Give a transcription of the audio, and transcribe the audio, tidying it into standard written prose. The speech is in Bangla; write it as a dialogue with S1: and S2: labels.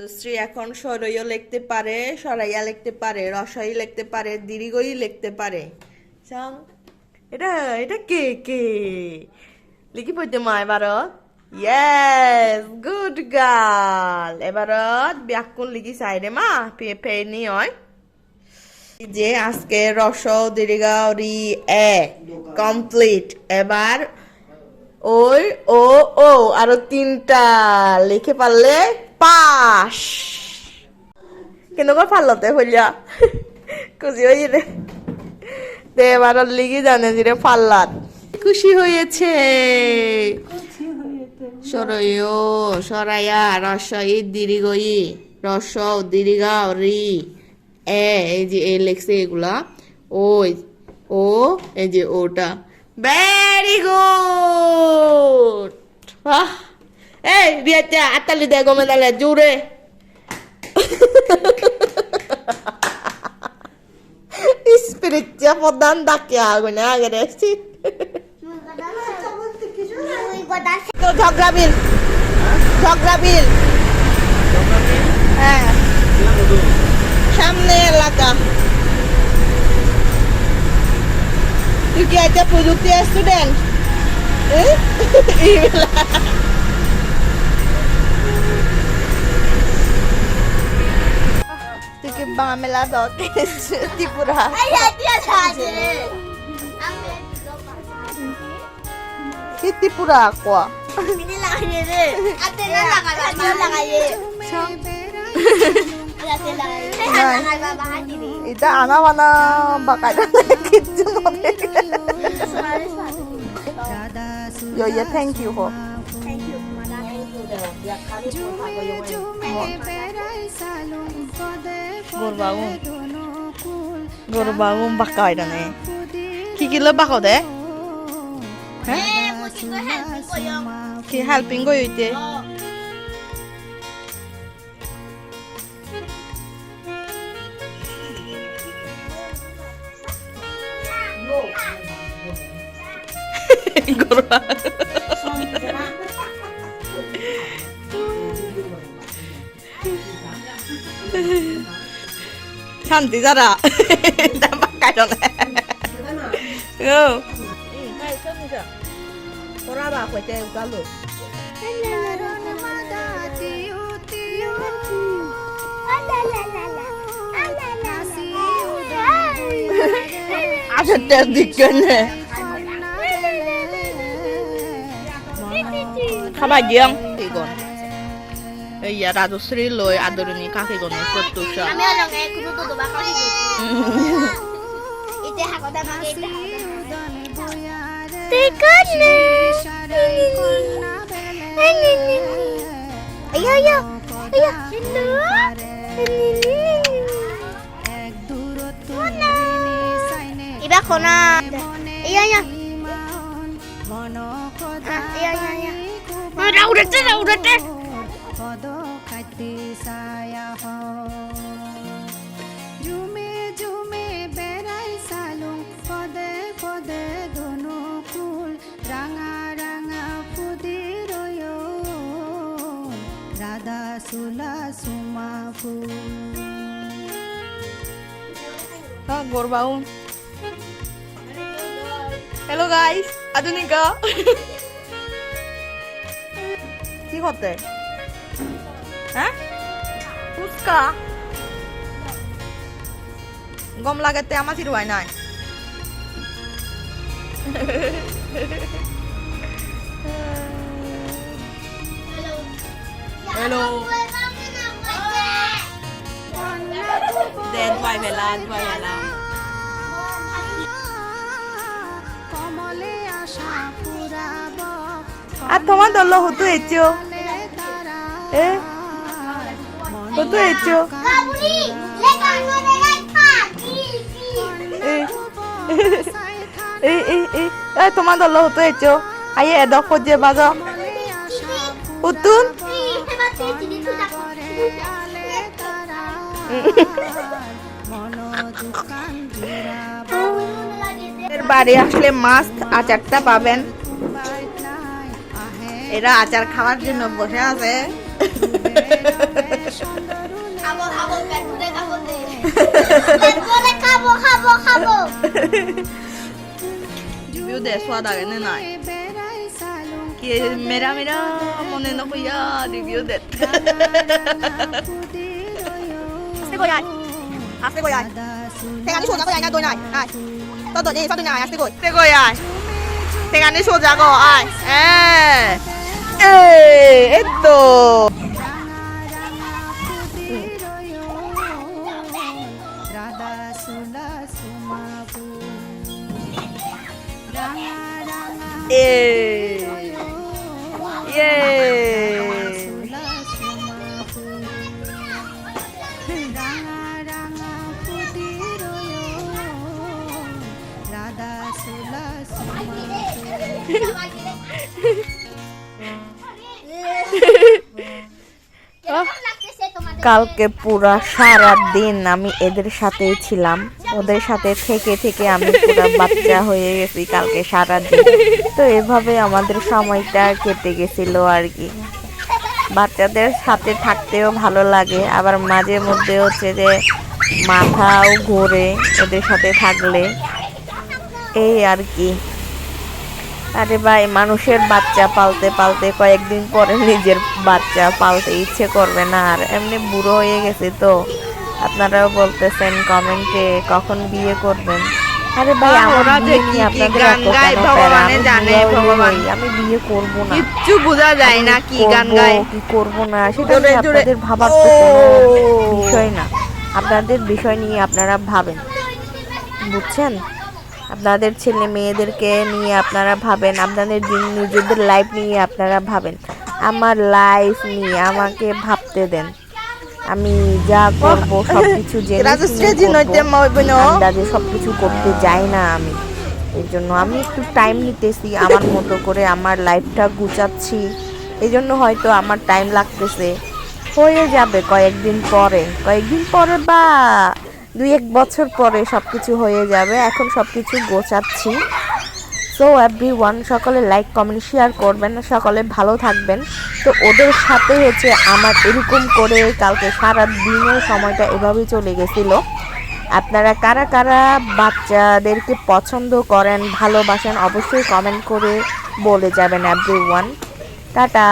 S1: রাজশ্রী এখন সরইও লিখতে পারে, সরাইয়া লিখতে পারে, রসাই লিখতে পারে, দীর্ঘই লিখতে পারে। চাও এটা এটা কে কে লিখি পড়তে মা এবারত। Yes, good girl. এবারত ব্যাকুল লিখি চাইরে মা পে পে নি হয় যে আজকে রস দীর্ঘ রি এ কমপ্লিট। এবার ওই ও ও আরো 3টা লিখে পারলে পাস। কিন্তু পারলতে হইয়া খুশি হই রে দে এবার লিখি জানে যে পাল্লাত খুশি হয়েছে। সরয় সরাইয়া রসই দীর্ঘই রস দীর্ঘ রি এ এই যে এ লেখছে এগুলা ওই ও এই যে ওটা। Very good. বাহ, এই রিয়াতে আতালি দে গমে দালে জোরে। স্পিরিচুয়াল প্রধান ডাকে আগুনে আগে দেখছি তো ঝগড়া বিল হ্যাঁ সামনে এলাকা। তুই কি একটা প্রযুক্তি স্টুডেন্ট? তুই কি বামেলা দতে ত্রিপুরা কি ত্রিপুরা কোয়া এটা আনা বানা বাকাই কিচ্ছু থ্যাংক ইউ হো গরু বাবু বাকা এটা নে কি কি বাকো দে কি হেল্পিং গই হইতে শান্তি যারা আচ্ছা দিকে খাবার গিয়াং iya রাজশ্রী লই আদরণী কাকে গনে প্রত্যুষা আমি অলঙ্গে কুরু তো দবা করি ইতে হাগদা মাকে ইতে তেকানে আয়া আয়া আয়া এক দূরত্ব ইবা কোনা আয়া আয়া মন কথা আয়া আয়া উড়তে পদো খাইতে ছায়া জুমে জুমে বেড়াই সালুং পদে পদে দোনো ফুল রাঙা রাঙা ফুদি রয় রাধা সুলা সুমা ফুল গোরবাউন। হ্যালো গাইস, আধুনিকা কি হতে হ্যাঁ ফুচকা গম লাগাতে আমার চিরুয়াই নাই। হ্যালো দেন ভাই বেলা কমলে আশা পুরাব আর তোমার দল হতো এচো এ কত এচো এই তোমার দল হতো এচো আইয়ে এদক যে বাজা উতুন বাড়ি আসলে মাছ আচারটা পাবেন। এরা আচার খাওয়ার জন্য বসে আছে।
S2: বলে খাবো খাবো খাবো
S1: রিভিউ দে স্বাদ আগে না নাই কি মেরা মেরা মনে না কইয়া রিভিউ দে
S3: আস্তে কই আয় আস্তে কই আয় ঠেঙানি সোজা কই আয় না দই নাই আয় তো দই এই সদই নাই আস্তে কই
S1: তে কই আয় ঠেঙানি সোজা গো আয় এই তো কালকে পুরা সারা দিন আমি এদের সাথেই ছিলাম, ওদের সাথে থেকে থেকে আমি পুরা বাচ্চা হয়ে গেছি কালকে সারা দিন। তো এভাবে আমাদের সময়টা কেটে গেছিল আর কি। বাচ্চাদের সাথে থাকতেও ভালো লাগে, আবার মাঝে মধ্যে হচ্ছে যে মাথাও ঘোরে ওদের সাথে থাকলে, এই আর কি। আরে ভাই, মানুষের বাচ্চা পালতে পালতে কয়েকদিন পরে নিজের বাচ্চা পালতে ইচ্ছে করবে না। আর এমনি বুড়ো হয়ে গেছে তো, আপনারাও বলতেছেন কমেন্টে কখন বিয়ে করবেন। আরে ভাই, আমরা দেখি আপনাদের গান গায়, ভগবানে জানে, ভগবান আমি বিয়ে করব না, কিচ্ছু বোঝা যায় না কি গান গায় কি করব না, সেটা আপনাদের ভাবার তো কোনো বিষয় না। আপনাদের বিষয় নিয়ে আপনারা ভাবেন, বুঝছেন? আপনাদের ছেলে মেয়েদেরকে নিয়ে আপনারা ভাবেন, আপনাদের নিজেদের লাইফ নিয়ে আপনারা ভাবেন। আমার লাইফ নিয়ে আমাকে ভাবতে দেন, আমি যা করব সবকিছু আন্দাজে সবকিছু করতে যাই না আমি। এই জন্য আমি একটু টাইম নিতেছি, আমার মতো করে আমার লাইফটা গুছাচ্ছি। এই জন্য হয়তো আমার টাইম লাগতেছে, হয়ে যাবে কয়েকদিন পরে বা 2-1 বছর পরে সবকিছু হয়ে যাবে। এখন সবকিছু গোছাচ্ছি। সো এভরিওয়ান, সকলে লাইক কমেন্ট শেয়ার করবেন, সকলে ভালো থাকবেন। তো ওদের সাথে হচ্ছে আমার এরকম করে কালকে সারা দিনের সময়টা এভাবেই চলে গেছিল। আপনারা কারা কারা বাচ্চাদেরকে পছন্দ করেন, ভালোবাসেন, অবশ্যই কমেন্ট করে বলে যাবেন এভরিওয়ান। টাটা।